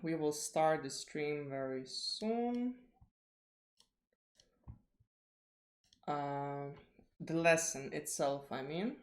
We will start the stream very soon. The lesson itself, I mean.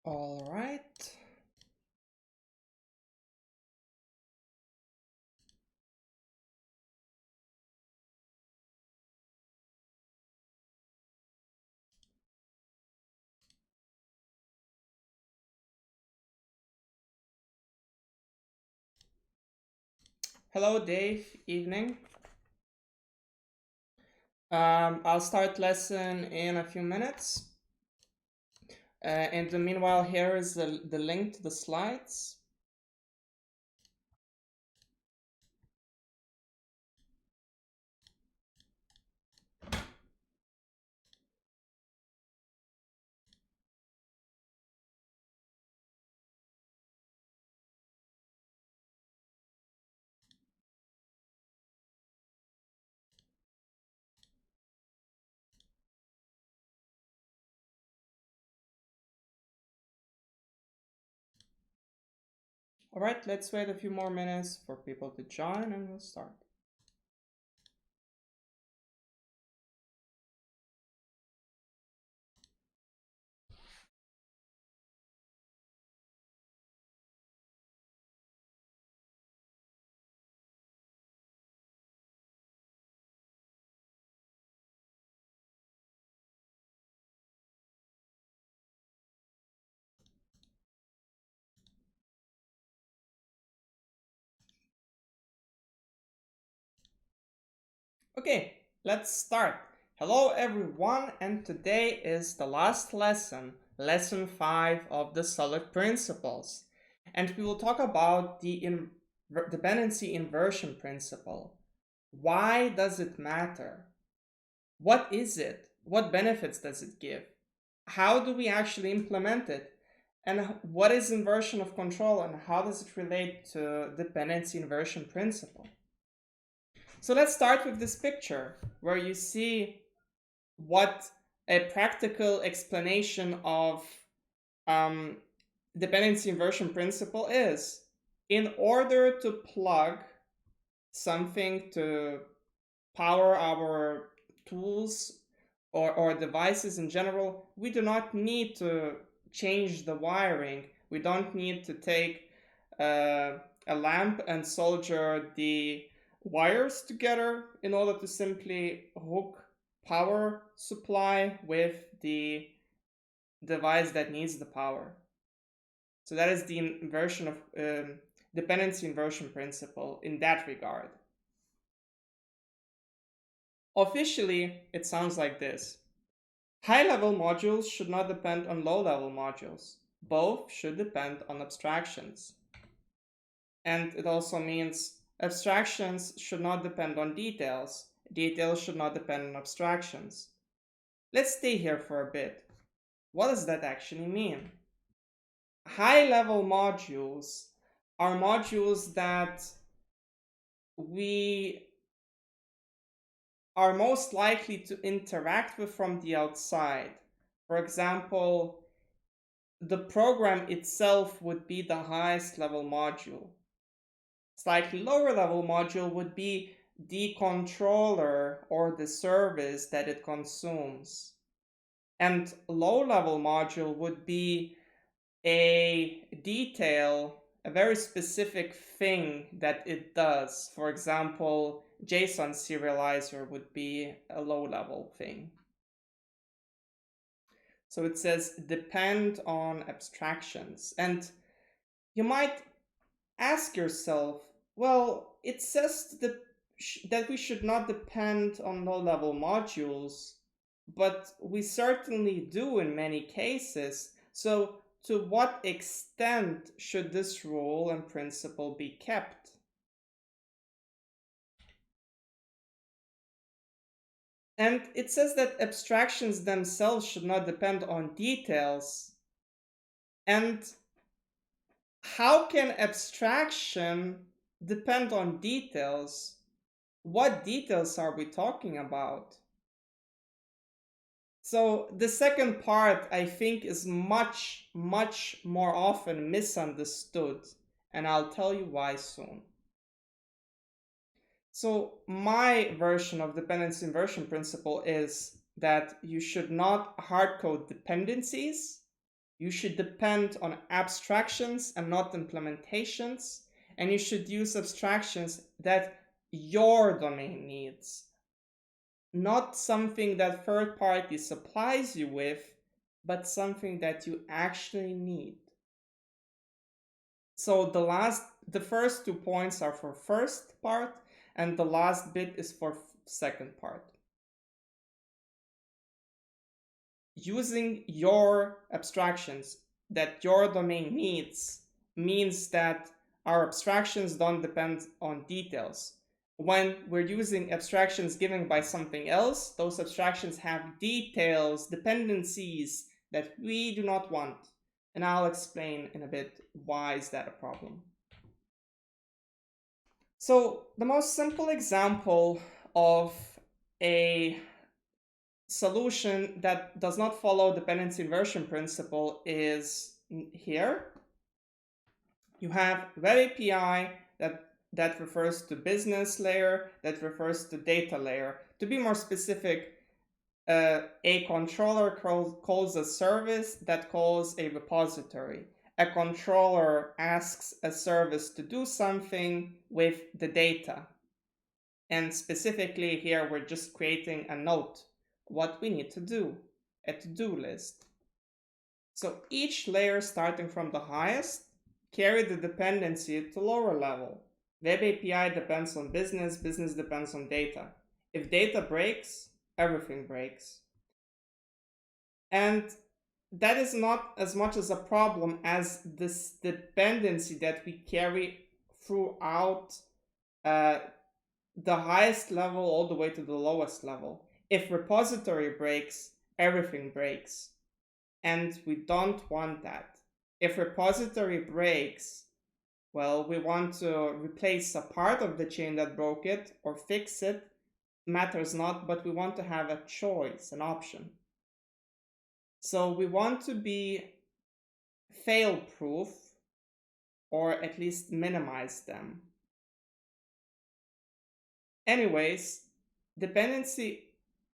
All right. Hello, Dave. Evening. I'll start lesson in a few minutes. In the meanwhile, here is the link to the slides. All right, let's wait a few more minutes for people to join and we'll start. Okay, let's start. Hello everyone, and today is the last lesson, lesson 5 of the solid principles. And we will talk about the dependency inversion principle. Why does it matter? What is it? What benefits does it give? How do we actually implement it? And what is inversion of control and how does it relate to dependency inversion principle? So let's start with this picture where you see what a practical explanation of dependency inversion principle is. In order to plug something to power our tools or devices in general, we do not need to change the wiring. We don't need to take a lamp and solder the wires together in order to simply hook power supply with the device that needs the power. So that is the inversion of dependency inversion principle in that regard. Officially, it sounds like this. High-level modules should not depend on low-level modules. Both should depend on abstractions. And it also means abstractions should not depend on details. Details should not depend on abstractions. Let's stay here for a bit. What does that actually mean? High-level modules are modules that we are most likely to interact with from the outside. For example, the program itself would be the highest level module. Slightly lower level module would be the controller or the service that it consumes. And low level module would be a detail, a very specific thing that it does. For example, JSON serializer would be a low level thing. So it says depend on abstractions. And You might ask yourself, well, it says that we should not depend on low-level modules, but we certainly do in many cases. So to what extent should this rule and principle be kept? And it says that abstractions themselves should not depend on details. And how can abstraction depend on details? What details are we talking about? So the second part, I think, is much, much more often misunderstood, and I'll tell you why soon. So my version of dependency inversion principle is that you should not hardcode dependencies. You should depend on abstractions and not implementations, and you should use abstractions that your domain needs, not something that third party supplies you with, but something that you actually need. So the first 2 points are for first part, and the last bit is for second part. Using your abstractions that your domain needs means that our abstractions don't depend on details. When we're using abstractions given by something else, those abstractions have details, dependencies that we do not want. And I'll explain in a bit why is that a problem. So the most simple example of a solution that does not follow dependency inversion principle is here. You have web API that refers to business layer, that refers to data layer. To be more specific, a controller calls a service that calls a repository. A controller asks a service to do something with the data. And specifically here, we're just creating a note, what we need to do, a to-do list. So each layer starting from the highest carry the dependency to lower level. Web API depends on business, business depends on data. If data breaks, everything breaks. And that is not as much as a problem as this dependency that we carry throughout the highest level all the way to the lowest level. If repository breaks, everything breaks. And we don't want that. If repository breaks, well, we want to replace a part of the chain that broke it or fix it, matters not, but we want to have a choice, an option. So we want to be fail-proof or at least minimize them. Anyways,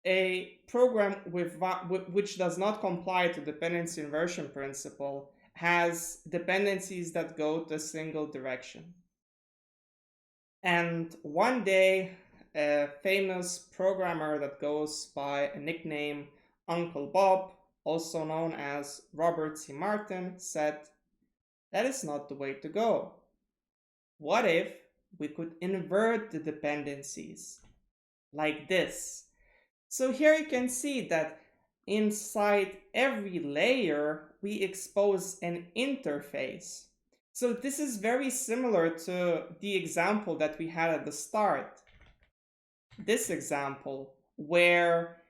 a program which does not comply to dependency inversion principle has dependencies that go to a single direction. And one day, a famous programmer that goes by a nickname Uncle Bob, also known as Robert C. Martin, said, that is not the way to go. What if we could invert the dependencies like this? So here you can see that inside every layer, we expose an interface. So this is very similar to the example that we had at the start. This example where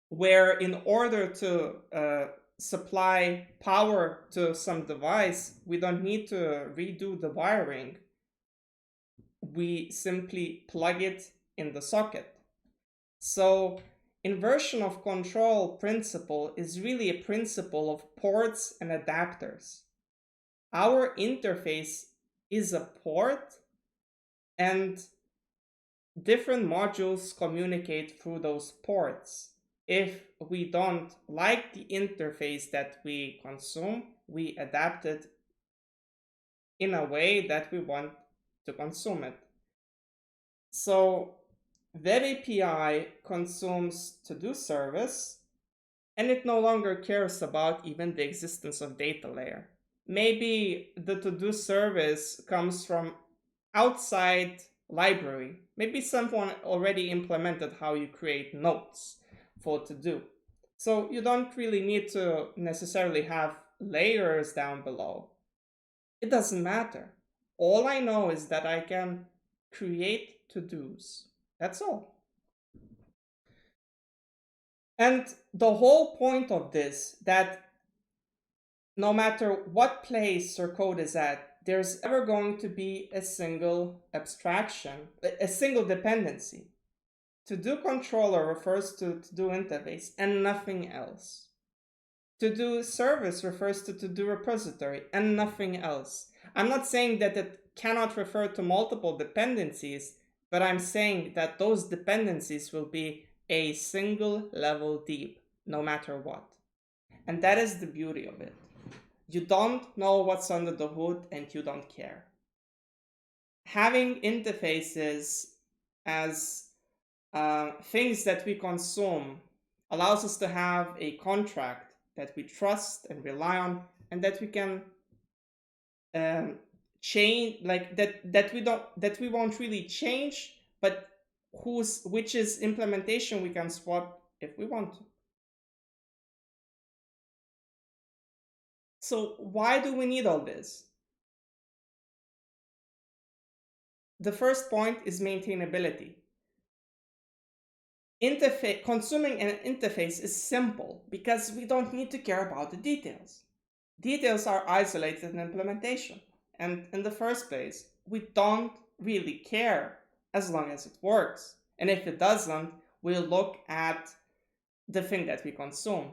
where in order to supply power to some device, we don't need to redo the wiring. We simply plug it in the socket. So inversion of control principle is really a principle of ports and adapters. Our interface is a port, and different modules communicate through those ports. If we don't like the interface that we consume, we adapt it in a way that we want to consume it. So Web API consumes to-do service, and it no longer cares about even the existence of data layer. Maybe the to-do service comes from outside library. Maybe someone already implemented how you create notes for to-do. So you don't really need to necessarily have layers down below. It doesn't matter. All I know is that I can create to-dos. That's all. And the whole point of this, that no matter what place your code is at, there's ever going to be a single abstraction, a single dependency. To-do controller refers to to-do interface and nothing else. To-do service refers to to-do repository and nothing else. I'm not saying that it cannot refer to multiple dependencies, but I'm saying that those dependencies will be a single level deep, no matter what. And that is the beauty of it. You don't know what's under the hood and you don't care. Having interfaces as things that we consume allows us to have a contract that we trust and rely on, and that we can change, like that we won't really change, but which is implementation we can swap if we want to. So why do we need all this? The first point is maintainability. Consuming an interface is simple because we don't need to care about the details. Details are isolated in implementation, and in the first place, we don't really care as long as it works. And if it doesn't, we'll look at the thing that we consume.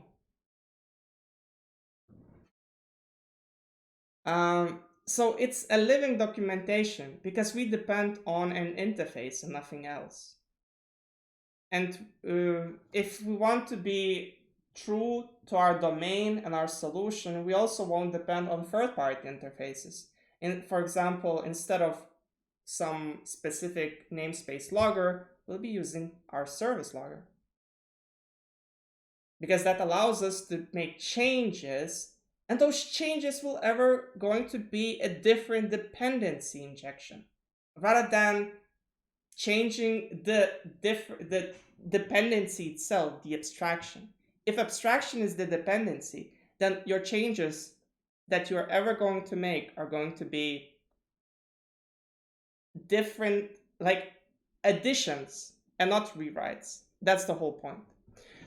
So it's a living documentation because we depend on an interface and nothing else. And if we want to be true to our domain and our solution, we also won't depend on third-party interfaces. For example, instead of some specific namespace logger, we'll be using our service logger. Because that allows us to make changes, and those changes will ever going to be a different dependency injection, rather than changing the dependency itself, the abstraction. If abstraction is the dependency, then your changes that you're ever going to make are going to be different, like additions and not rewrites. That's the whole point.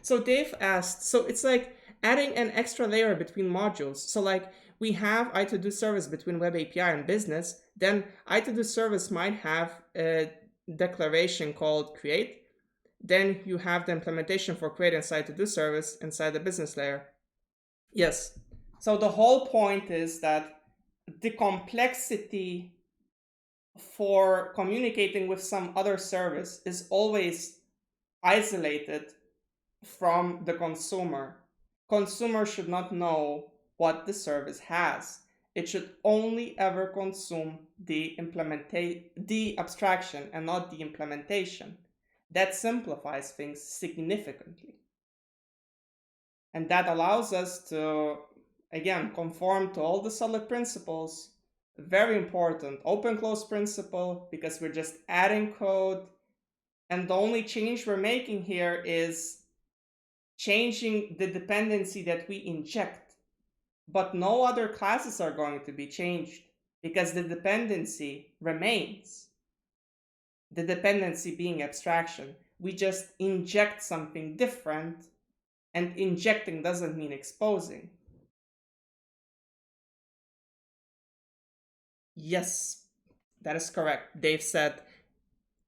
So Dave asked, so it's like adding an extra layer between modules. So like we have I2Do service between Web API and business, then I2Do service might have a declaration called create. Then you have the implementation for create inside to-do service inside the business layer. Yes. So the whole point is that the complexity for communicating with some other service is always isolated from the consumer. Consumer should not know what the service has. It should only ever consume the abstraction and not the implementation. That simplifies things significantly. And that allows us to, again, conform to all the solid principles. Very important, open-close principle, because we're just adding code. And the only change we're making here is changing the dependency that we inject. But no other classes are going to be changed because the dependency remains. The dependency being abstraction. We just inject something different, and injecting doesn't mean exposing. Yes, that is correct. Dave said,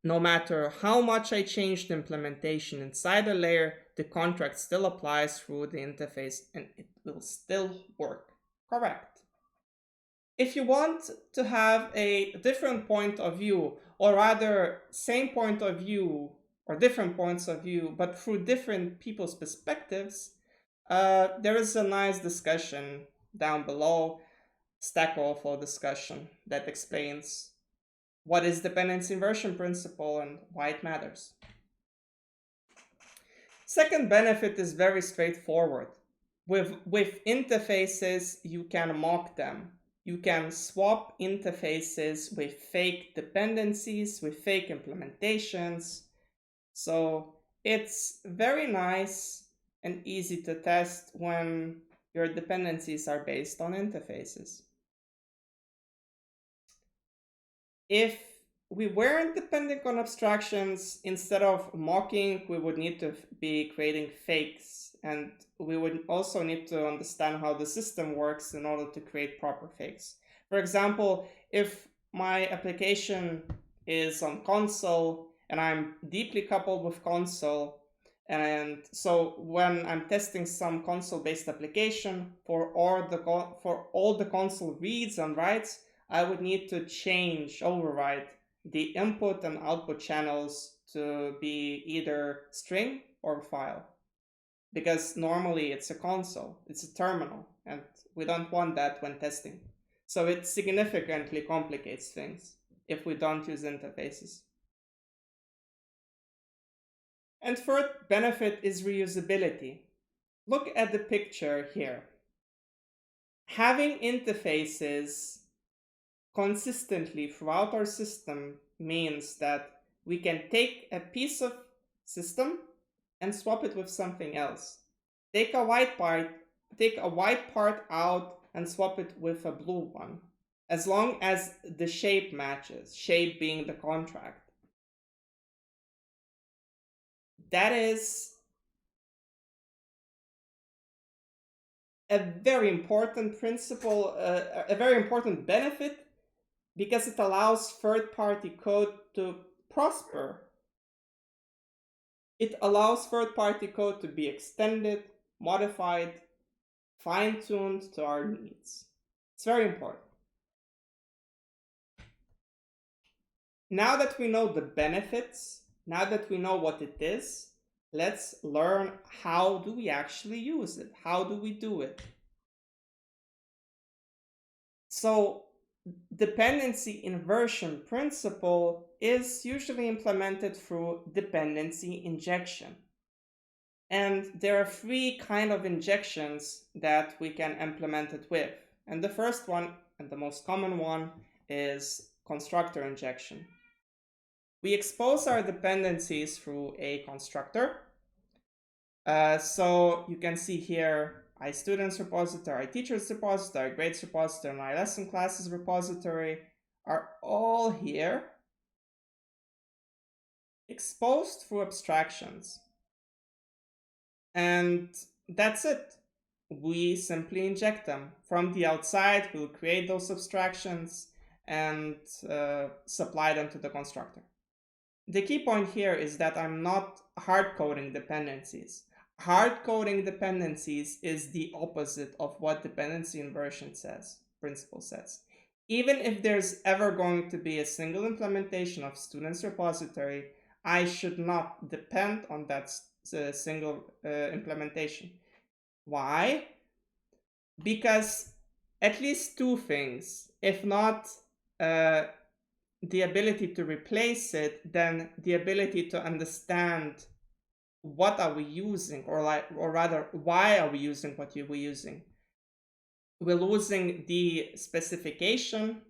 no matter how much I change the implementation inside a layer, the contract still applies through the interface and it will still work. Correct. If you want to have a different point of view, or rather same point of view or different points of view, but through different people's perspectives, there is a nice discussion down below, Stack Overflow discussion, that explains what is dependency inversion principle and why it matters. Second benefit is very straightforward. With interfaces, you can mock them. You can swap interfaces with fake dependencies, with fake implementations. So it's very nice and easy to test when your dependencies are based on interfaces. If we weren't depending on abstractions, instead of mocking, we would need to be creating fakes. And we would also need to understand how the system works in order to create proper fakes. For example, if my application is on console and I'm deeply coupled with console, and so when I'm testing some console-based application for all the console reads and writes, I would need to override the input and output channels to be either string or file. Because normally it's a console, it's a terminal, and we don't want that when testing. So it significantly complicates things if we don't use interfaces. And third benefit is reusability. Look at the picture here. Having interfaces consistently throughout our system means that we can take a piece of system and swap it with something else. Take a white part out and swap it with a blue one, as long as the shape matches, shape being the contract. That is a very important principle, a very important benefit, because it allows third-party code to prosper. It allows third-party code to be extended, modified, fine-tuned to our needs. It's very important. Now that we know the benefits, now that we know what it is, let's learn how do we actually use it? How do we do it? So dependency inversion principle is usually implemented through dependency injection. And there are three kind of injections that we can implement it with. And the first one, and the most common one, is constructor injection. We expose our dependencies through a constructor. So you can see here iStudents repository, iTeachers repository, grades repository, and iLesson classes repository are all here exposed through abstractions. And that's it. We simply inject them. From the outside, we'll create those abstractions and supply them to the constructor. The key point here is that I'm not hard-coding dependencies. Hard-coding dependencies is the opposite of what dependency inversion principle says. Even if there's ever going to be a single implementation of students repository, I should not depend on that single implementation. Why? Because at least two things, if not the ability to replace it, then the ability to understand what are we using, or rather, why are we using what we're using. We're losing the specification,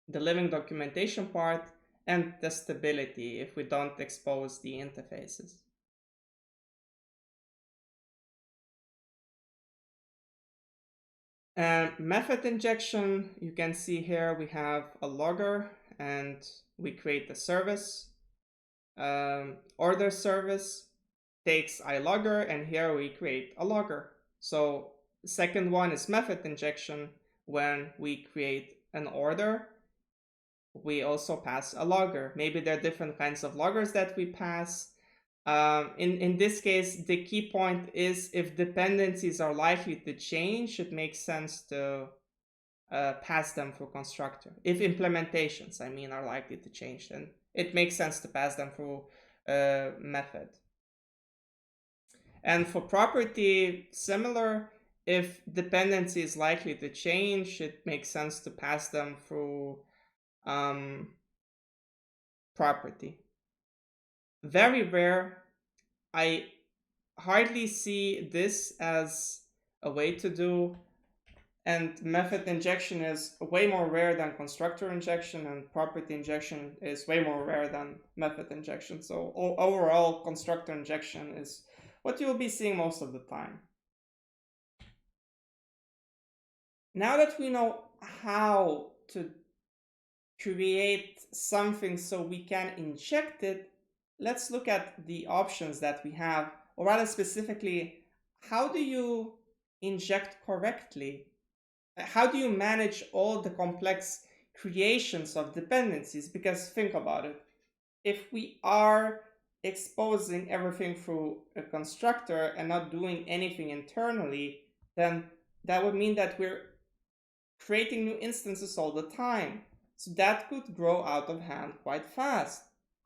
the living documentation part, and testability if we don't expose the interfaces. Method injection, you can see here we have a logger and we create the service. Order service takes iLogger, and here we create a logger. So the second one is method injection. When we create an order, we also pass a logger. Maybe there are different kinds of loggers that we pass. In this case, the key point is if dependencies are likely to change, it makes sense to pass them through constructor. If implementations, I mean, are likely to change, then it makes sense to pass them through method. And for property, similar, if dependency is likely to change, it makes sense to pass them through property. Very rare, I hardly see this as a way to do, and method injection is way more rare than constructor injection, and property injection is way more rare than method injection. So overall, constructor injection is what you'll be seeing most of the time. Now that we know how to create something so we can inject it, let's look at the options that we have, or rather specifically, how do you inject correctly? How do you manage all the complex creations of dependencies? Because think about it. If we are exposing everything through a constructor and not doing anything internally, then that would mean that we're creating new instances all the time. So that could grow out of hand quite fast.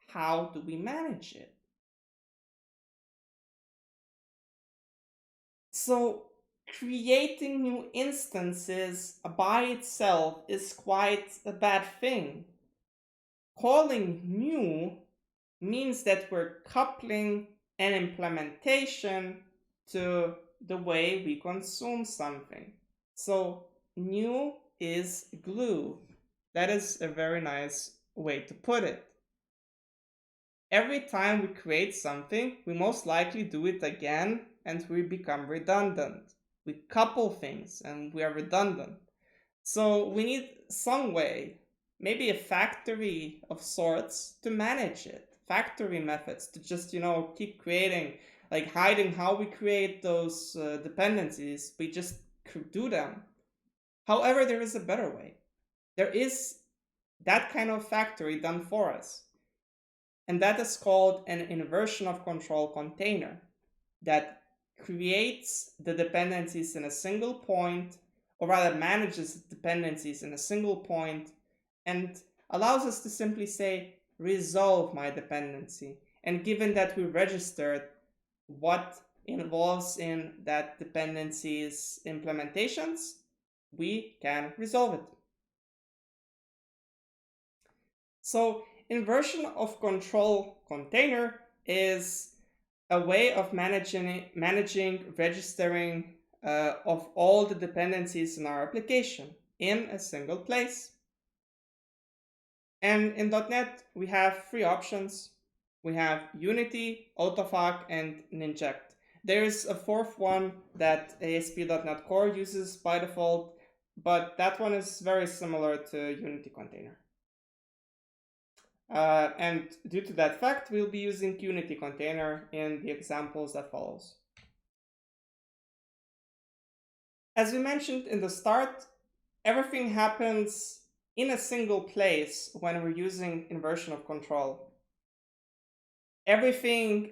How do we manage it? So creating new instances by itself is quite a bad thing. Calling new means that we're coupling an implementation to the way we consume something. So new is glue. That is a very nice way to put it. Every time we create something, we most likely do it again and we become redundant. We couple things and we are redundant. So we need some way, maybe a factory of sorts, to manage it. Factory methods to just, keep creating, like hiding how we create those dependencies. We just do them. However, there is a better way. There is that kind of factory done for us. And that is called an inversion of control container that creates the dependencies in a single point, or rather manages dependencies in a single point, and allows us to simply say, resolve my dependency. And given that we registered what involves in that dependency's implementations, we can resolve it. So inversion of control container is a way of managing registering of all the dependencies in our application in a single place. And in .NET, we have three options. We have Unity, Autofag, and Ninject. There's a fourth one that ASP.NET Core uses by default, but that one is very similar to Unity Container. And due to that fact, we'll be using Unity Container in the examples that follows. As we mentioned in the start, everything happens in a single place when we're using inversion of control. Everything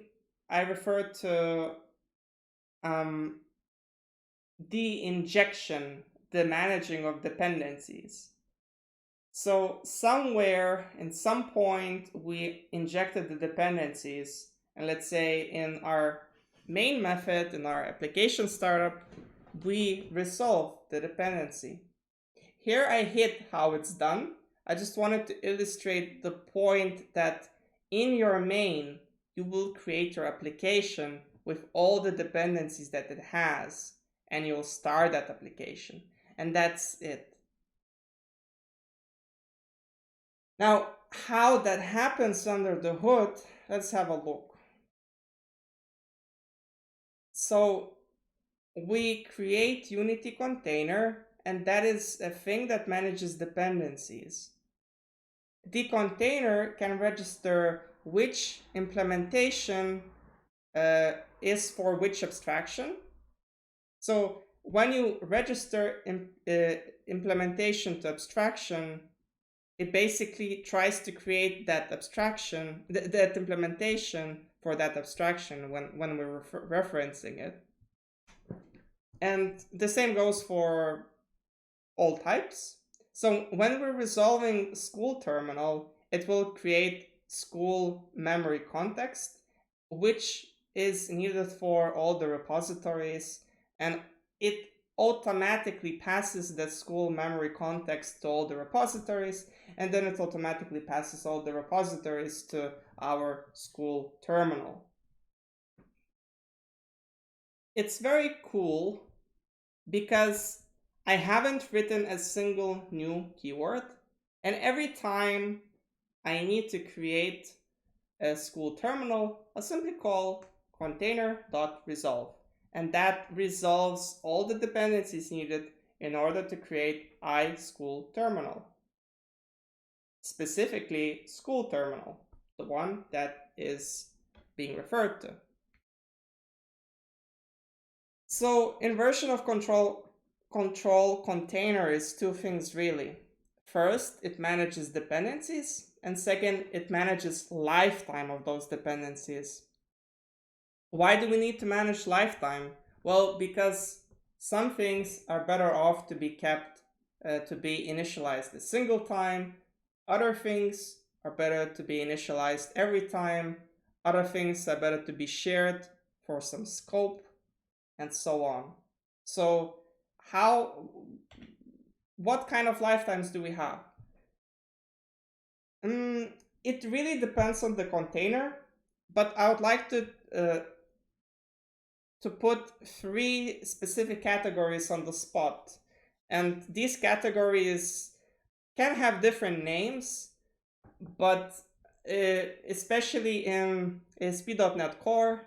I refer to the injection, the managing of dependencies. So somewhere in some point we injected the dependencies, and let's say in our main method in our application startup, we resolve the dependency. Here I hit how it's done. I just wanted to illustrate the point that in your main, you will create your application with all the dependencies that it has, and you'll start that application. And that's it. Now, how that happens under the hood, let's have a look. So we create Unity container, and that is a thing that manages dependencies. The container can register which implementation is for which abstraction. So when you register implementation to abstraction, it basically tries to create that abstraction, that implementation for that abstraction when we're referencing it. And the same goes for all types. So when we're resolving school terminal, it will create school memory context, which is needed for all the repositories, and it automatically passes the school memory context to all the repositories, and then it automatically passes all the repositories to our school terminal. it's very cool because I haven't written a single new keyword, and every time I need to create a school terminal, I'll simply call container.resolve, and that resolves all the dependencies needed in order to create iSchoolTerminal, specifically school terminal, the one that is being referred to. So inversion of control container is two things really. First, it manages dependencies, and second, it manages lifetime of those dependencies. Why do we need to manage lifetime? Well, because some things are better off to be kept to be initialized a single time. Other things are better to be initialized every time. Other things are better to be shared for some scope, and so on. So what kind of lifetimes do we have? It really depends on the container, but I would like to put three specific categories on the spot. And these categories can have different names, but especially in ASP.NET Core,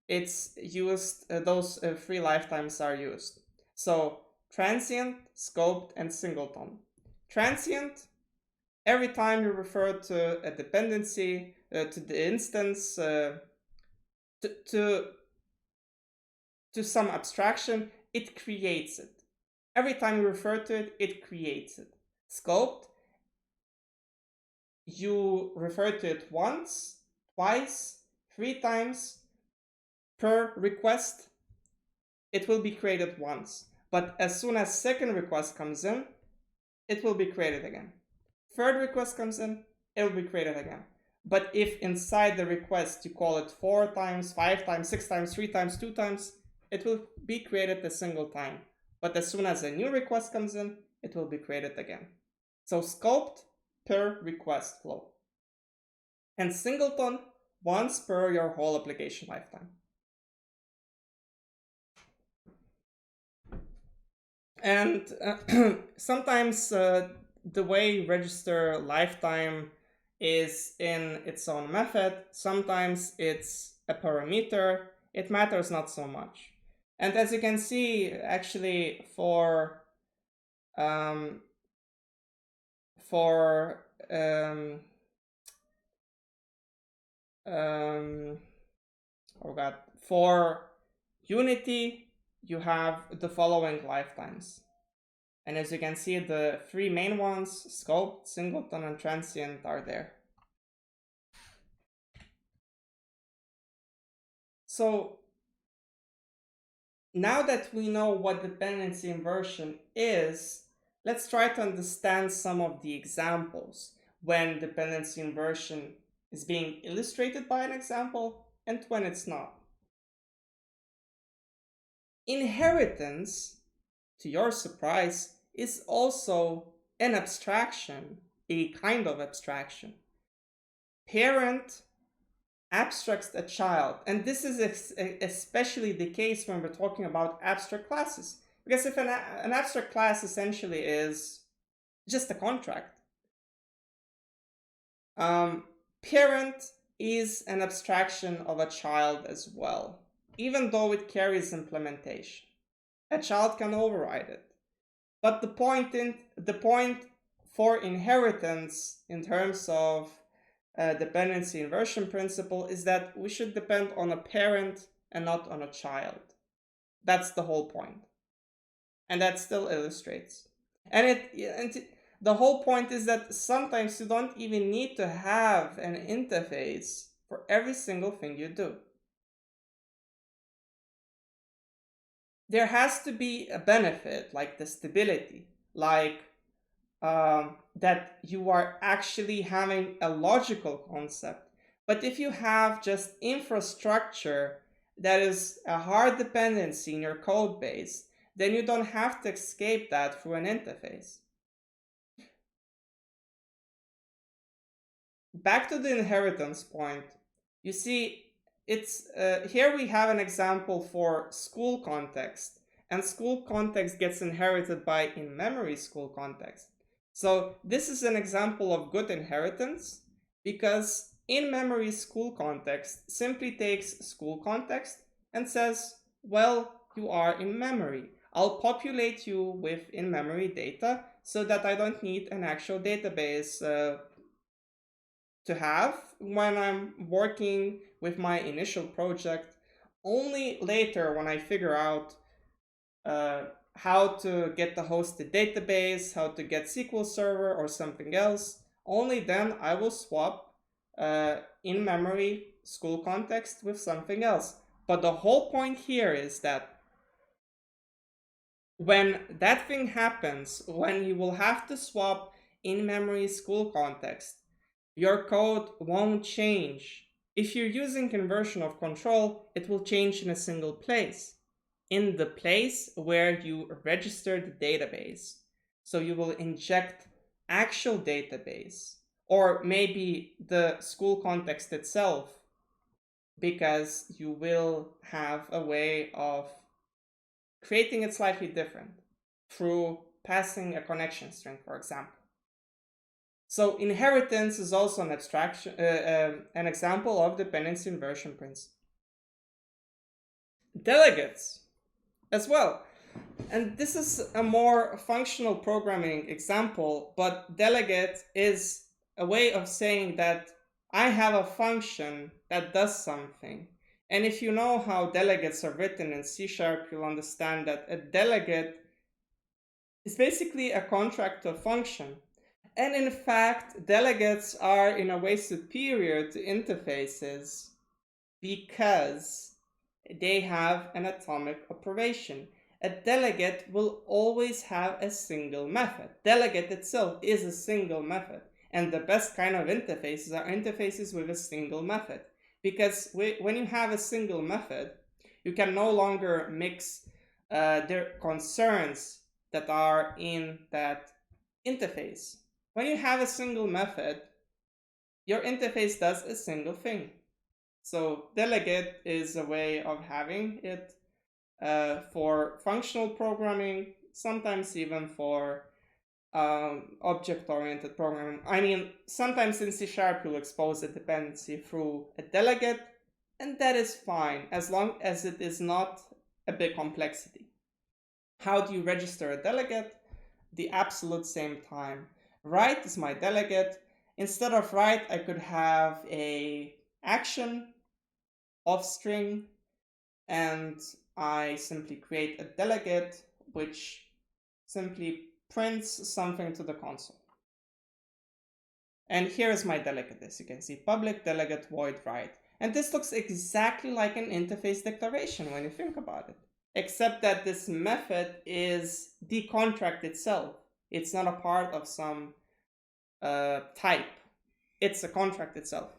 it's used, those three lifetimes are used. So transient, scoped, and singleton. Transient, every time you refer to a dependency, to the instance, to some abstraction, it creates it. Every time you refer to it, it creates it. Scoped, you refer to it once, twice, 3 times per request. It will be created once. But as soon as second request comes in, it will be created again. Third request comes in, it will be created again. But if inside the request you call it 4 times, 5 times, 6 times, 3 times, 2 times, it will be created a single time. But as soon as a new request comes in, it will be created again. So scoped per request flow. And singleton once per your whole application lifetime. And sometimes the way register lifetime is in its own method. Sometimes it's a parameter. It matters not so much. And as you can see, actually for um, oh God, for Unity, you have the following lifetimes. And as you can see, the three main ones, scope, singleton, and transient, are there. So now that we know what dependency inversion is, let's try to understand some of the examples when dependency inversion is being illustrated by an example and when it's not. Inheritance, to your surprise, is also an abstraction, a kind of abstraction. Parent abstracts a child, and this is especially the case when we're talking about abstract classes, because if an abstract class essentially is just a contract, parent is an abstraction of a child as well, even though it carries implementation. A child can override it. But the point for inheritance in terms of dependency inversion principle is that we should depend on a parent and not on a child. That's the whole point. And that still illustrates. And the whole point is that sometimes you don't even need to have an interface for every single thing you do. There has to be a benefit, like testability, like that you are actually having a logical concept. But if you have just infrastructure that is a hard dependency in your code base, then you don't have to escape that through an interface. Back to the inheritance point, you see, it's here we have an example for school context, and school context gets inherited by in-memory school context. So this is an example of good inheritance, because in-memory school context simply takes school context and says, well, you are in memory. I'll populate you with in-memory data so that I don't need an actual database to have when I'm working with my initial project. Only later, when I figure out how to get the hosted database, how to get SQL Server or something else, only then I will swap in-memory school context with something else. But the whole point here is that when that thing happens, when you will have to swap in-memory school context, your code won't change. If you're using conversion of control, it will change in a single place, in the place where you register the database. So you will inject actual database, or maybe the school context itself, because you will have a way of creating it slightly different through passing a connection string, for example. So inheritance is also an abstraction, an example of dependency inversion principle. Delegates as well. And this is a more functional programming example, but delegate is a way of saying that I have a function that does something. And if you know how delegates are written in C#, you'll understand that a delegate is basically a constructor function. And in fact, delegates are in a way superior to interfaces because they have an atomic operation. A delegate will always have a single method. Delegate itself is a single method. And the best kind of interfaces are interfaces with a single method. Because when you have a single method, you can no longer mix their concerns that are in that interface. When you have a single method, your interface does a single thing. So delegate is a way of having it for functional programming, sometimes even for object-oriented programming. I mean, sometimes in C# you'll expose a dependency through a delegate, and that is fine as long as it is not a big complexity. How do you register a delegate? The absolute same time. Write is my delegate. Instead of write, I could have a action of string, and I simply create a delegate which simply prints something to the console. And here is my delegate, as you can see, public delegate void write. And this looks exactly like an interface declaration when you think about it, except that this method is the contract itself. It's not a part of some type. It's a contract itself.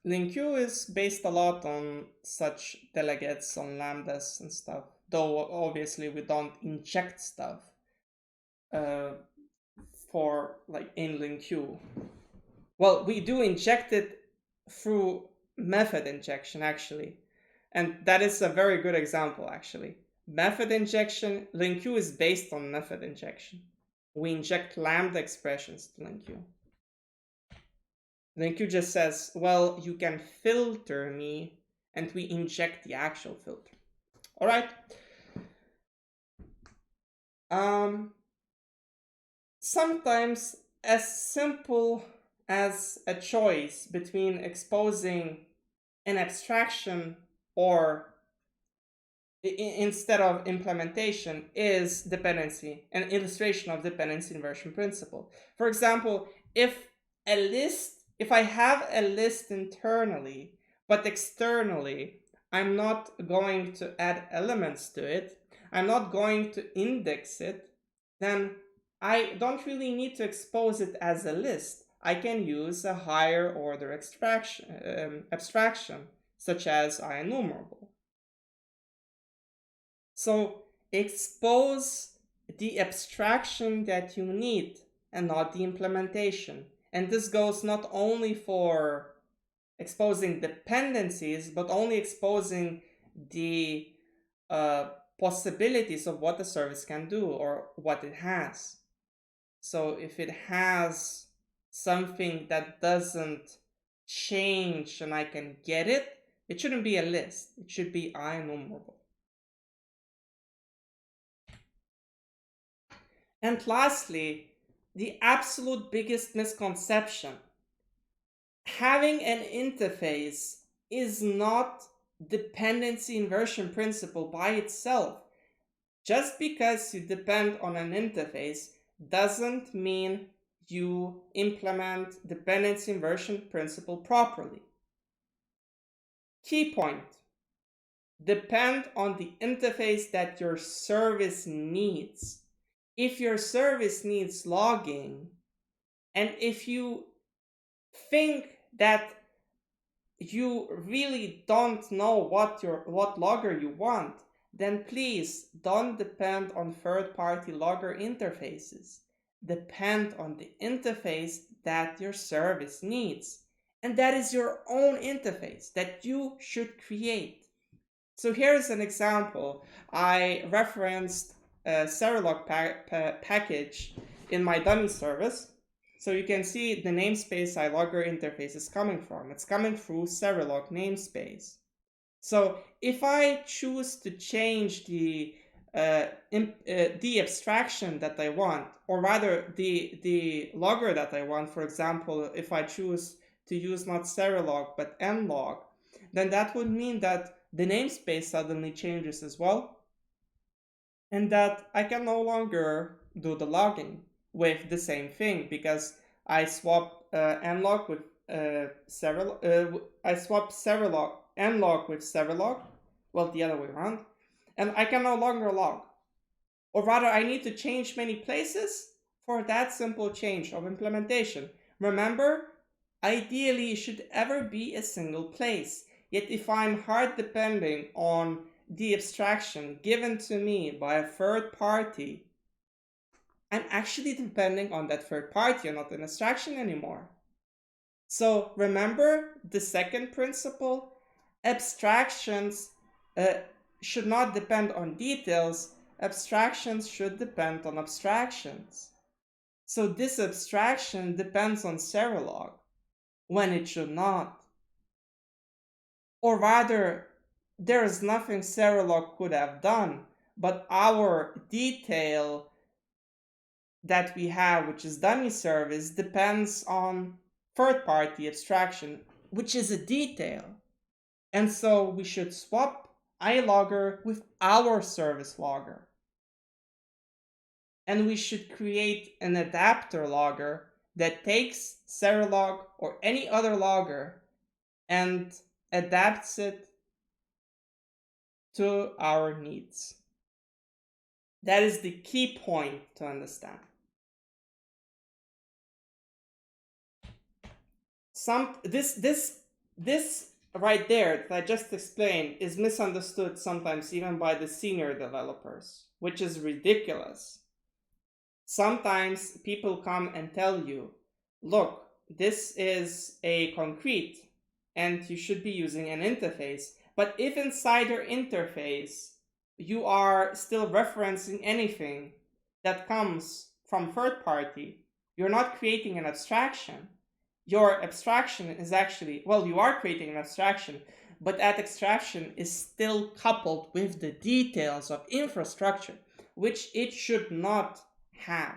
LinQ is based a lot on such delegates, on lambdas and stuff, though obviously we don't inject stuff for like in LinQ. Well, we do inject it through method injection actually, and that is a very good example actually. Method injection, LinQ is based on method injection. We inject lambda expressions to LinQ. LinQ just says, well, you can filter me, and we inject the actual filter. All right. Sometimes as simple as a choice between exposing an abstraction or instead of implementation is dependency, an illustration of dependency inversion principle. For example, if I have a list internally, but externally, I'm not going to add elements to it, I'm not going to index it, then I don't really need to expose it as a list. I can use a higher order abstraction, such as IEnumerable. So expose the abstraction that you need and not the implementation. And this goes not only for exposing dependencies, but only exposing the possibilities of what the service can do or what it has. So if it has something that doesn't change and I can get it, it shouldn't be a list. It should be enumerable. And lastly, the absolute biggest misconception. Having an interface is not dependency inversion principle by itself. Just because you depend on an interface doesn't mean you implement dependency inversion principle properly. Key point: depend on the interface that your service needs. If your service needs logging, and if you think that you really don't know what logger you want, then please don't depend on third-party logger interfaces. Depend on the interface that your service needs. And that is your own interface that you should create. So here's an example. I referenced a Serilog package in my dummy service. So you can see the namespace iLogger interface is coming from. It's coming through Serilog namespace. So if I choose to change the abstraction that I want, or rather the logger that I want, for example, if I choose to use not Serilog but nlog, then that would mean that the namespace suddenly changes as well, and that I can no longer do the logging with the same thing because I swapped nlog with I swapped Serilog nlog with Serilog, well, the other way around, and I can no longer log. Or rather, I need to change many places for that simple change of implementation. Remember, ideally it should ever be a single place. Yet if I'm hard depending on the abstraction given to me by a third party, I'm actually depending on that third party and not an abstraction anymore. So remember the second principle: abstractions should not depend on details. Abstractions should depend on abstractions. So this abstraction depends on Serilog when it should not. Or rather, there is nothing Serilog could have done, but our detail that we have, which is dummy service, depends on third-party abstraction, which is a detail. And so we should swap iLogger with our service logger. And we should create an adapter logger that takes Serilog or any other logger and adapts it to our needs. That is the key point to understand. This right there that I just explained is misunderstood sometimes even by the senior developers, which is ridiculous. Sometimes people come and tell you, look, this is a concrete and you should be using an interface. But if inside your interface you are still referencing anything that comes from third party, you're not creating an abstraction. Your abstraction is actually, well, you are creating an abstraction, but that abstraction is still coupled with the details of infrastructure, which it should not have.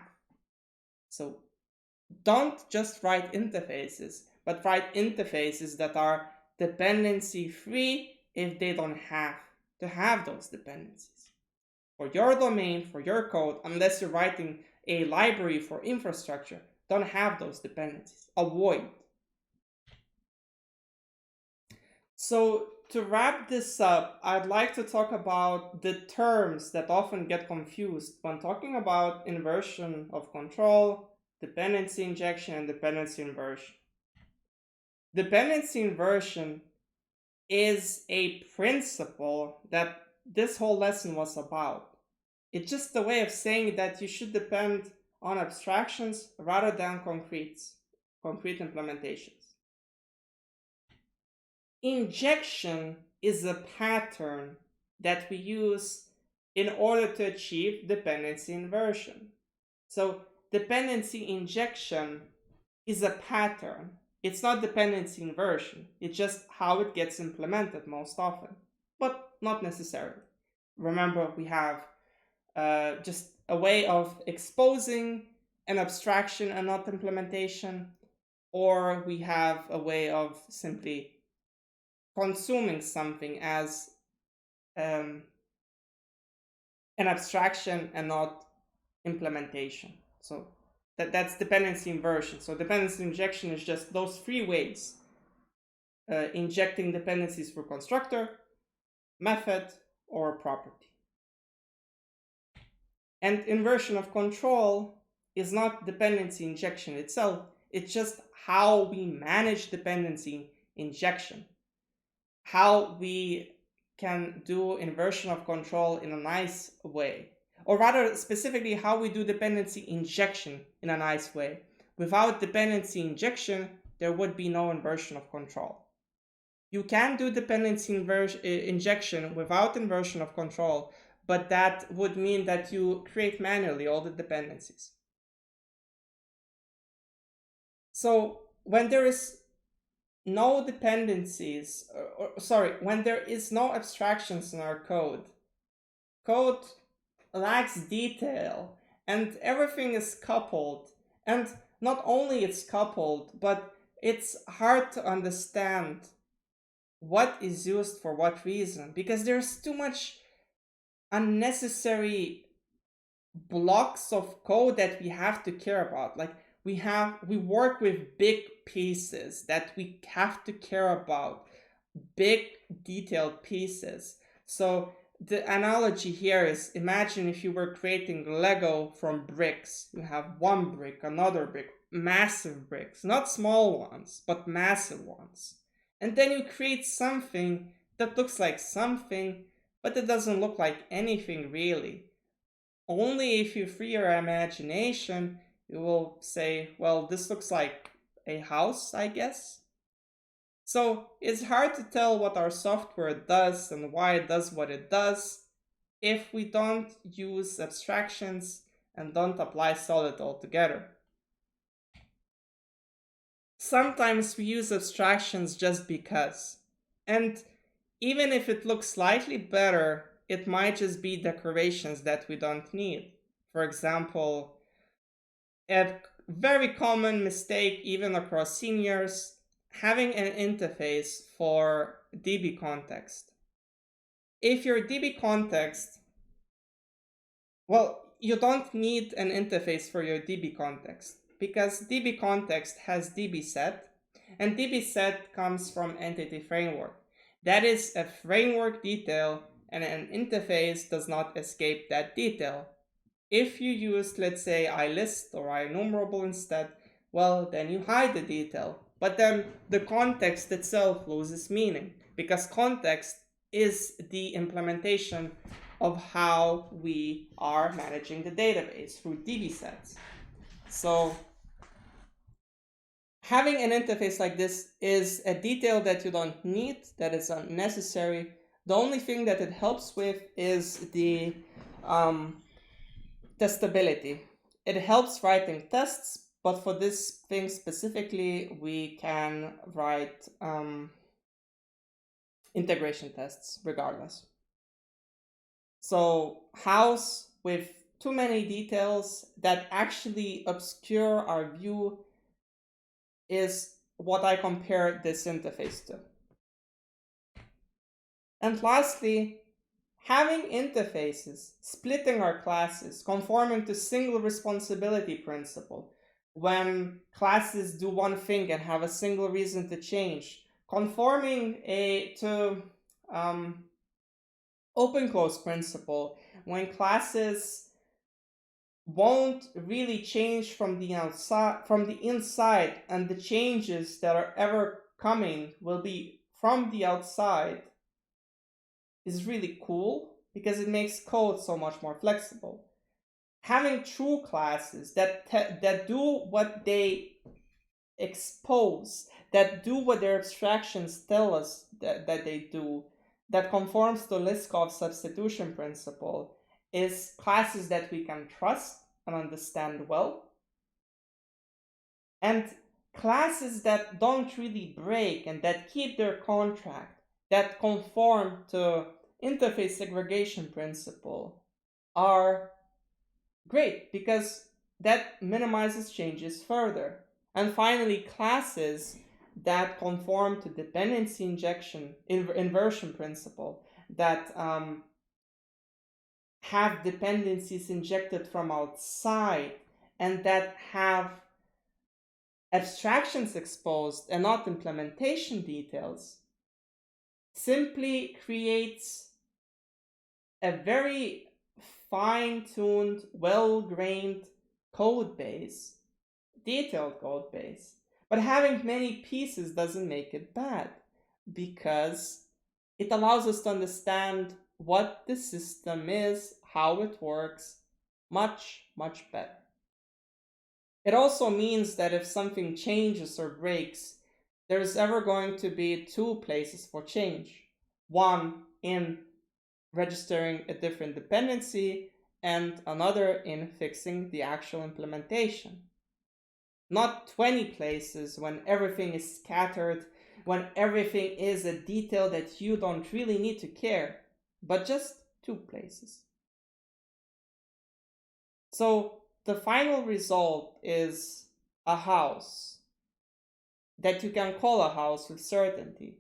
So don't just write interfaces, but write interfaces that are dependency free if they don't have to have those dependencies. For your domain, for your code, unless you're writing a library for infrastructure, don't have those dependencies. Avoid. So to wrap this up, I'd like to talk about the terms that often get confused when talking about inversion of control, dependency injection, and dependency inversion. Dependency inversion is a principle that this whole lesson was about. It's just a way of saying that you should depend on abstractions rather than concretes. concrete implementations. Injection is a pattern that we use in order to achieve dependency inversion. So dependency injection is a pattern. It's not dependency inversion. It's just how it gets implemented most often, but not necessarily. Remember, we have just a way of exposing an abstraction and not implementation, or we have a way of simply consuming something as an abstraction and not implementation. So that's dependency inversion. So dependency injection is just those three ways: injecting dependencies through constructor, method, or property. And inversion of control is not dependency injection itself. It's just how we manage dependency injection, how we can do inversion of control in a nice way, or rather specifically how we do dependency injection in a nice way. Without dependency injection, there would be no inversion of control. You can do dependency injection without inversion of control, but that would mean that you create manually all the dependencies. So when there is no dependencies, when there is no abstractions in our code lacks detail and everything is coupled. And not only it's coupled, but it's hard to understand what is used for what reason, because there's too much unnecessary blocks of code that we have to care about. Like we work with big pieces that we have to care about, big detailed pieces. So the analogy here is, imagine if you were creating Lego from bricks. You have one brick, another brick, massive bricks, not small ones, but massive ones. And then you create something that looks like something, but it doesn't look like anything really. Only if you free your imagination, you will say, well, this looks like a house, I guess. So it's hard to tell what our software does and why it does what it does if we don't use abstractions and don't apply solid altogether. Sometimes we use abstractions just because. And even if it looks slightly better, it might just be decorations that we don't need. For example, a very common mistake even across seniors, having an interface for DB context. If your DB context, well, you don't need an interface for your DB context, because DB context has DB set, and DB set comes from entity framework. That is a framework detail, and an interface does not escape that detail. If you use, let's say, iList or iNumerable instead, well, then you hide the detail. But then the context itself loses meaning, because context is the implementation of how we are managing the database through DB sets. So having an interface like this is a detail that you don't need, that is unnecessary. The only thing that it helps with is the testability. It helps writing tests, but for this thing specifically, we can write integration tests regardless. So house with too many details that actually obscure our view is what I compare this interface to. And lastly, having interfaces, splitting our classes, conforming to single responsibility principle, when classes do one thing and have a single reason to change, conforming to open close principle, when classes won't really change from the outside, from the inside, and the changes that are ever coming will be from the outside, is really cool because it makes code so much more flexible. Having true classes that do what they expose, that do what their abstractions tell us that they do, that conforms to Liskov substitution principle, is classes that we can trust and understand well, and classes that don't really break and that keep their contract, that conform to interface segregation principle, are great because that minimizes changes further. And finally, classes that conform to dependency injection inversion principle, that have dependencies injected from outside and that have abstractions exposed and not implementation details, simply creates a very fine-tuned, well-grained code base, detailed code base. But having many pieces doesn't make it bad, because it allows us to understand what the system is, how it works, much, much better. It also means that if something changes or breaks, there's ever going to be two places for change. One in registering a different dependency, and another in fixing the actual implementation. Not 20 places when everything is scattered, when everything is a detail that you don't really need to care, but just 2 places. So the final result is a house that you can call a house with certainty,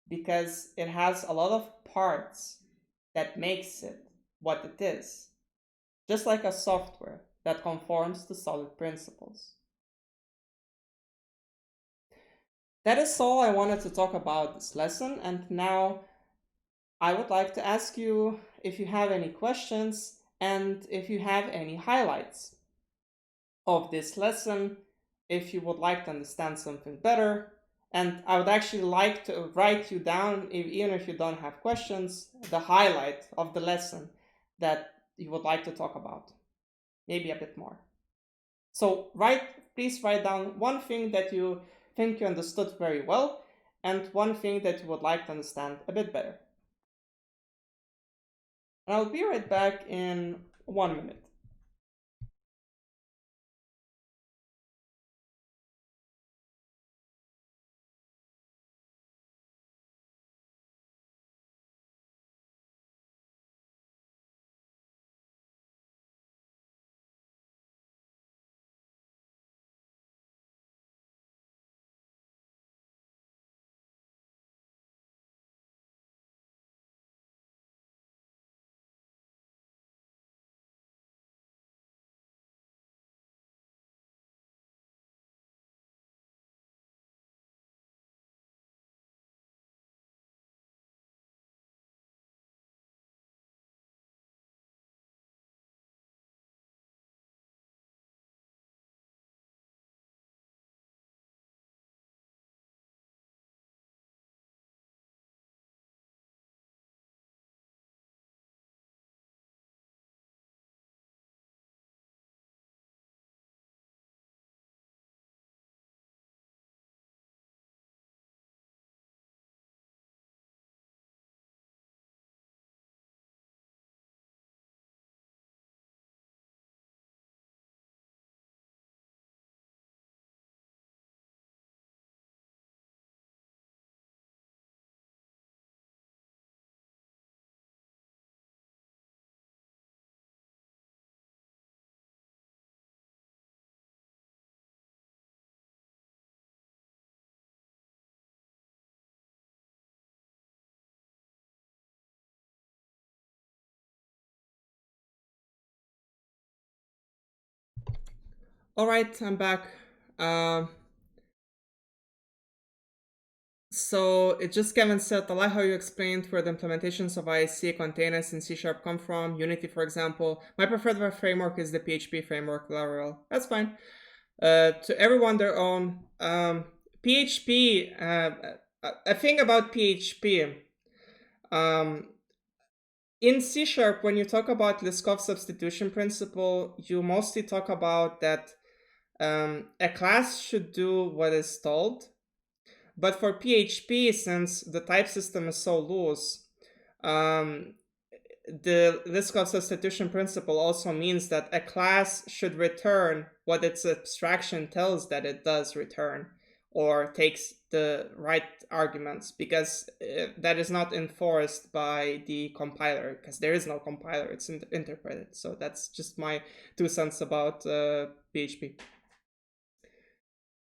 because it has a lot of parts that makes it what it is, just like a software that conforms to solid principles. That is all I wanted to talk about this lesson, and now I would like to ask you if you have any questions and if you have any highlights of this lesson, if you would like to understand something better. And I would actually like to write you down, even if you don't have questions, the highlight of the lesson that you would like to talk about, maybe a bit more. So please write down one thing that you think you understood very well, and one thing that you would like to understand a bit better. And I'll be right back in 1 minute. All right, I'm back. So it just Kevin said, I like how you explained where the implementations of IAC containers in C# come from. Unity, for example. My preferred framework is the PHP framework, Laravel. That's fine. To everyone their own. PHP, a thing about PHP. In C#, when you talk about Liskov substitution principle, you mostly talk about that A class should do what is told, but for PHP, since the type system is so loose, the Liskov substitution principle also means that a class should return what its abstraction tells that it does return, or takes the right arguments, because that is not enforced by the compiler, because there is no compiler, it's interpreted. So that's just my 2 cents about PHP.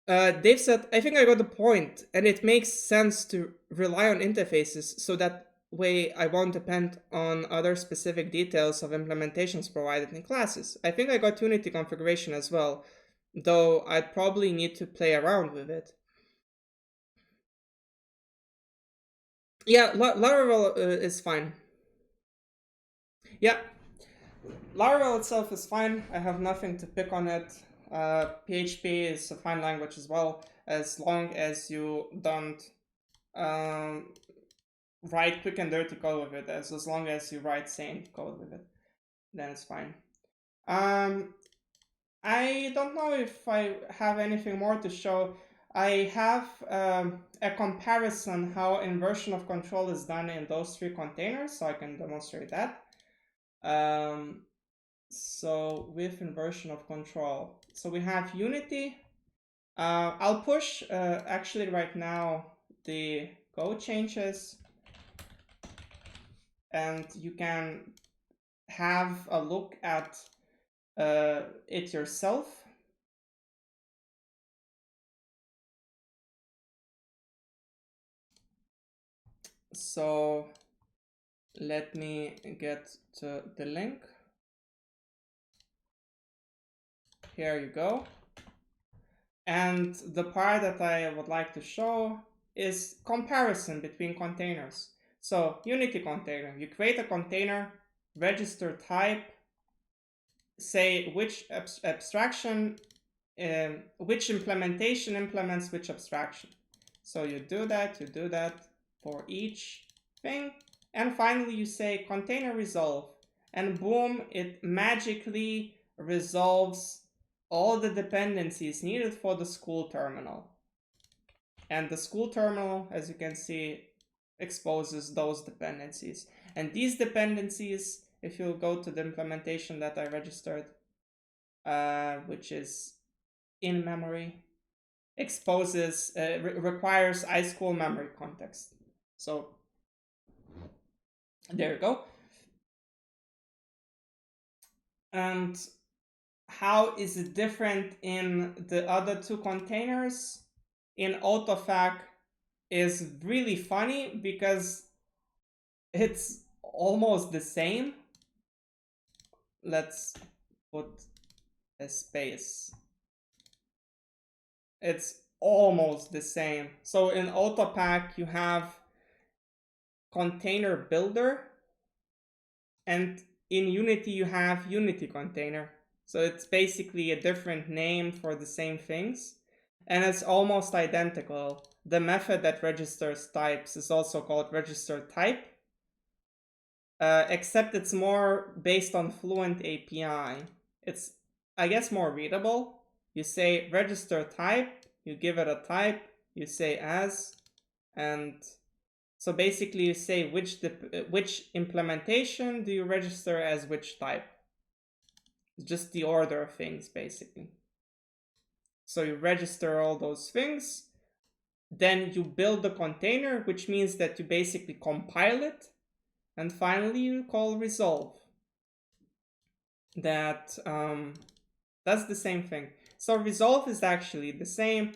Dave said, I think I got the point, and it makes sense to rely on interfaces so that way I won't depend on other specific details of implementations provided in classes. I think I got Unity configuration as well, though I'd probably need to play around with it. Yeah, Laravel is fine. Yeah, Laravel itself is fine. I have nothing to pick on it. PHP is a fine language as well, as long as you don't write quick and dirty code with it. As long as you write sane code with it, then it's fine. I don't know if I have anything more to show. I have a comparison how inversion of control is done in those 3 containers, so I can demonstrate that. So with inversion of control, so we have Unity. I'll push actually right now the code changes, and you can have a look at it yourself. So let me get to the link. Here you go. And the part that I would like to show is comparison between containers. So Unity container, you create a container, register type, say which abstraction, which implementation implements which abstraction. So you do that for each thing. And finally you say container resolve, and boom, it magically resolves all the dependencies needed for the school terminal. And the school terminal, as you can see, exposes those dependencies. And these dependencies, if you go to the implementation that I registered, which is in memory, exposes, requires iSchool memory context. So there you go. And how is it different in the other 2 containers? In AutoFac is really funny because it's almost the same. Let's put a space. It's almost the same. So in AutoPack you have container builder, and in Unity you have Unity container. So it's basically a different name for the same things, and it's almost identical. The method that registers types is also called register type, except it's more based on Fluent API. It's, I guess, more readable. You say register type, you give it a type, you say as, and so basically you say which implementation do you register as which type. Just the order of things, basically. So you register all those things, then you build the container, which means that you basically compile it, and finally you call resolve. That's the same thing. So resolve is actually the same.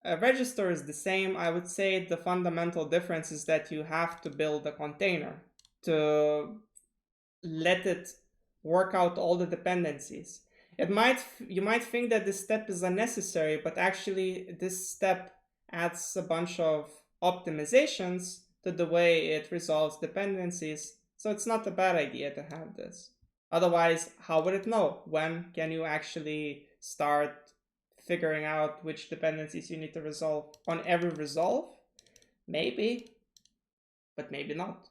Register is the same. I would say the fundamental difference is that you have to build a container to let it work out all the dependencies. You might think that this step is unnecessary, but actually this step adds a bunch of optimizations to the way it resolves dependencies. So it's not a bad idea to have this. Otherwise, how would it know? When can you actually start figuring out which dependencies you need to resolve? On every resolve? Maybe, but maybe not.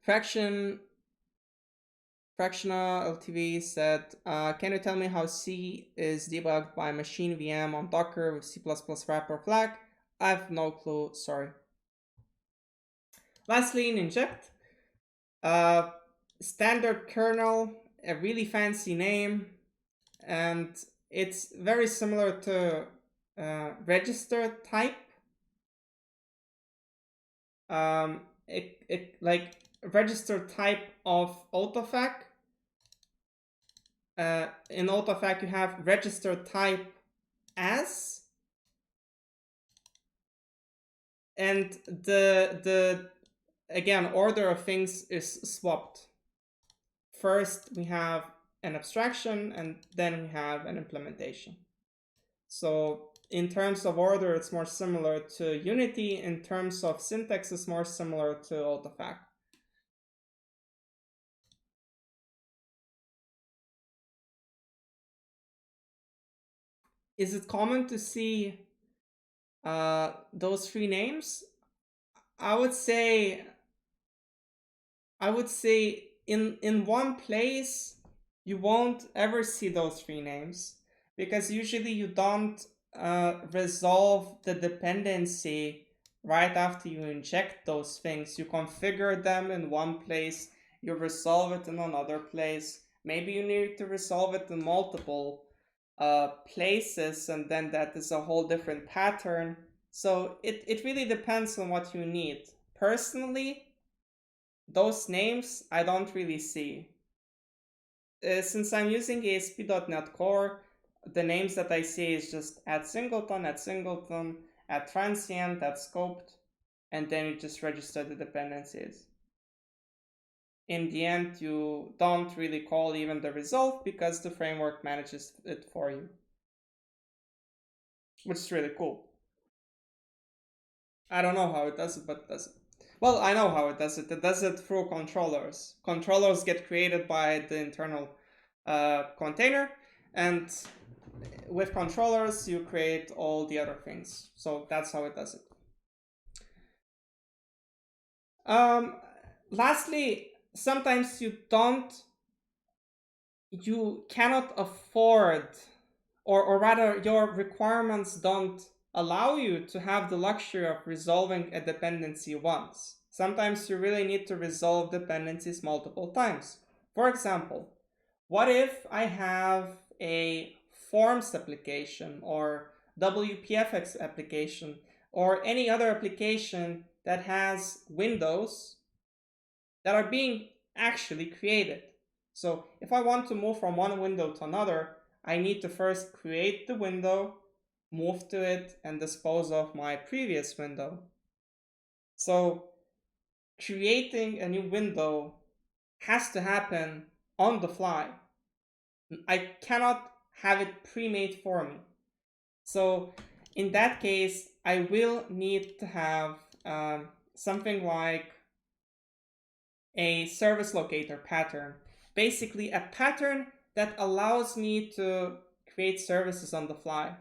Fractional LTV said, can you tell me how C is debugged by machine VM on Docker with C++ wrapper flag? I have no clue, sorry. Lastly, in inject, standard kernel, a really fancy name, and it's very similar to register type. Like register type of AutoFac. In AutoFac, you have register type as, and the again order of things is swapped. First we have an abstraction, and then we have an implementation. So in terms of order, it's more similar to Unity. In terms of syntax, it's more similar to AutoFac. Is it common to see those three names? I would say in one place you won't ever see those three names, because usually you don't resolve the dependency right after you inject those things. You configure them in one place, you resolve it in another place. Maybe you need to resolve it in multiple places, and then that is a whole different pattern. So it really depends on what you need. Personally, those names I don't really see. Since I'm using ASP.NET Core, the names that I see is just add singleton, add transient, add scoped, and then you just register the dependencies. In the end, you don't really call even the resolve, because the framework manages it for you, which is really cool. I don't know how it does it, but it does it. Well, I know how it does it. It does it through controllers. Controllers get created by the internal container, and with controllers you create all the other things. So that's how it does it. Lastly, sometimes you cannot afford, or rather your requirements don't allow you to have the luxury of resolving a dependency once. Sometimes you really need to resolve dependencies multiple times. For example, what if I have a forms application or WPFX application or any other application that has windows that are being actually created? So if I want to move from one window to another, I need to first create the window, move to it, and dispose of my previous window. So creating a new window has to happen on the fly. I cannot have it pre-made for me. So in that case, I will need to have something like a service locator pattern. Basically a pattern that allows me to create services on the fly.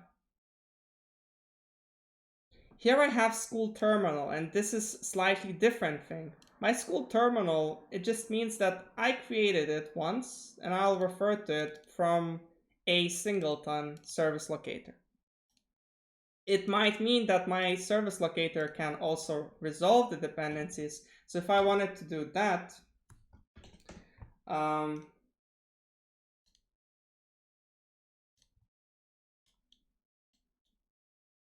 Here I have school terminal, and this is slightly different thing. My school terminal, it just means that I created it once, and I'll refer to it from a singleton service locator. It might mean that my service locator can also resolve the dependencies. So if I wanted to do that,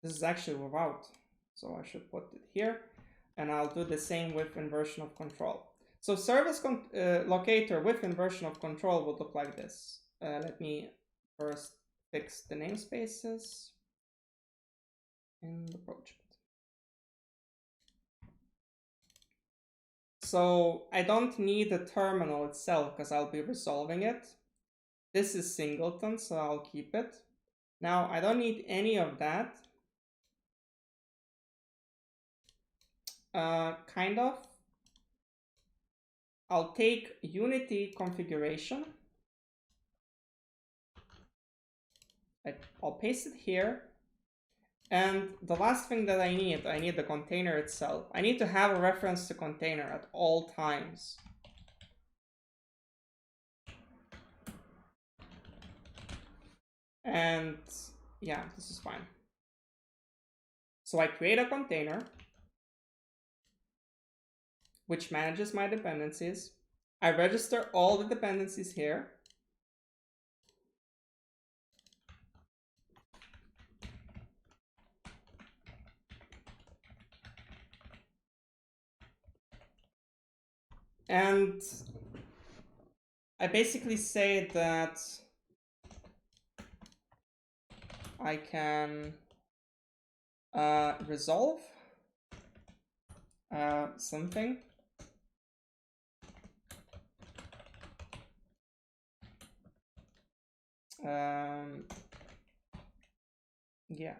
this is actually without, so I should put it here, and I'll do the same with inversion of control. So service locator with inversion of control will look like this. Let me first fix the namespaces in the project. So I don't need the terminal itself because I'll be resolving it. This is singleton, so I'll keep it. Now I don't need any of that. Kind of. I'll take Unity configuration. I'll paste it here. And the last thing that I need the container itself. I need to have a reference to container at all times. And yeah, this is fine. So I create a container which manages my dependencies. I register all the dependencies here. And I basically say that I can resolve something. Yeah.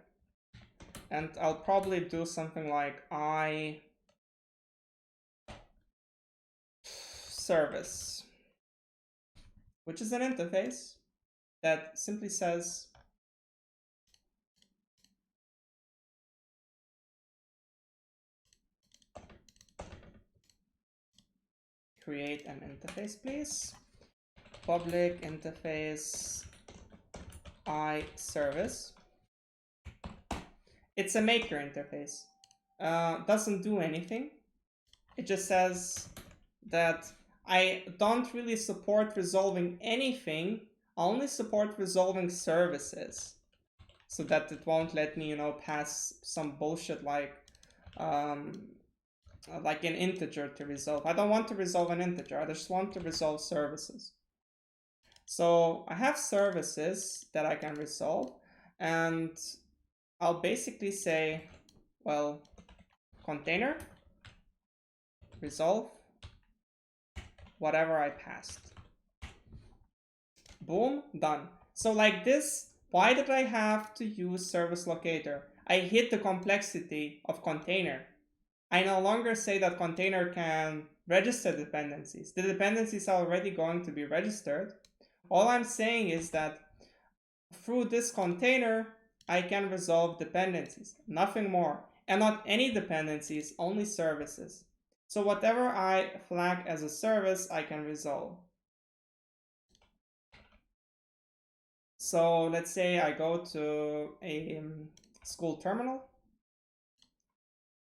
And I'll probably do something like I service, which is an interface that simply says create an interface, please. Public interface I service. It's a maker interface. Doesn't do anything. It just says that I don't really support resolving anything. I only support resolving services, so that it won't let me, pass some bullshit like an integer to resolve. I don't want to resolve an integer. I just want to resolve services. So I have services that I can resolve, and I'll basically say, well, container resolve whatever I passed. Boom, done. So like this, why did I have to use service locator? I hid the complexity of container. I no longer say that container can register dependencies. The dependencies are already going to be registered. All I'm saying is that through this container, I can resolve dependencies, nothing more. And not any dependencies, only services. So whatever I flag as a service, I can resolve. So let's say I go to a school terminal,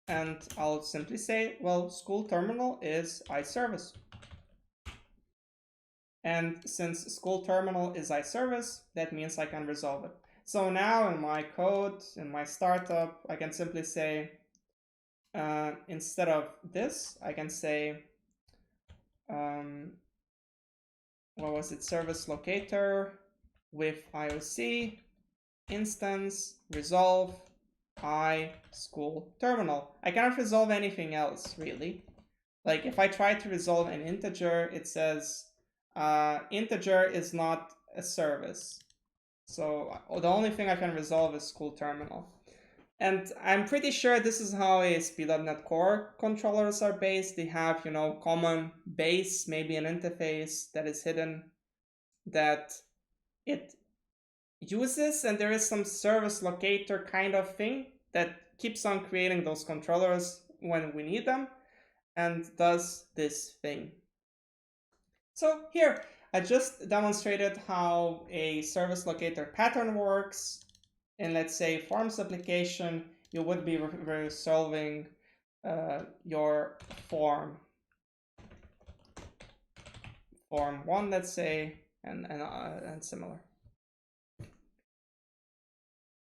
and I'll simply say, well, school terminal is iService. And since school terminal is iService, that means I can resolve it. So now in my code, in my startup, I can simply say, instead of this, I can say, what was it? Service locator with IOC, instance, resolve, I, school terminal. I cannot resolve anything else, really. Like if I try to resolve an integer, it says integer is not a service. So the only thing I can resolve is school terminal. And I'm pretty sure this is how ASP.NET Core controllers are based. They have, common base, maybe an interface that is hidden that it uses, and there is some service locator kind of thing that keeps on creating those controllers when we need them and does this thing. So here, I just demonstrated how a service locator pattern works. In, let's say, forms application, you would be resolving your form 1, let's say, and similar.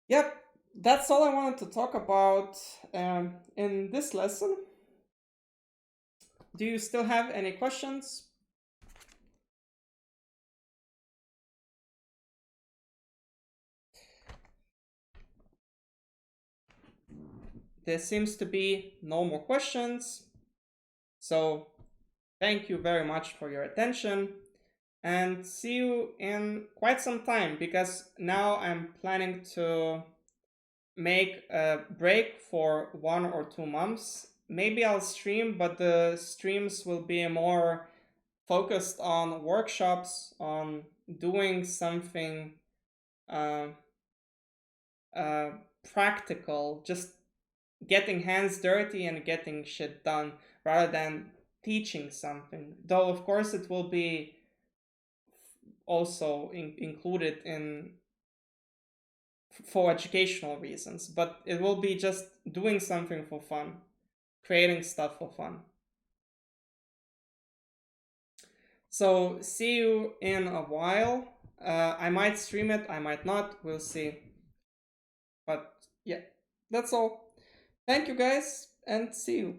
Yep, that's all I wanted to talk about in this lesson. Do you still have any questions? There seems to be no more questions. So thank you very much for your attention, and see you in quite some time, because now I'm planning to make a break for 1 or 2 months. Maybe I'll stream, but the streams will be more focused on workshops, on doing something practical, just getting hands dirty and getting shit done rather than teaching something. Though, of course, it will be also included in for educational reasons, but it will be just doing something for fun, creating stuff for fun. So see you in a while. I might stream it, I might not, we'll see. But yeah, that's all. Thank you guys, and see you.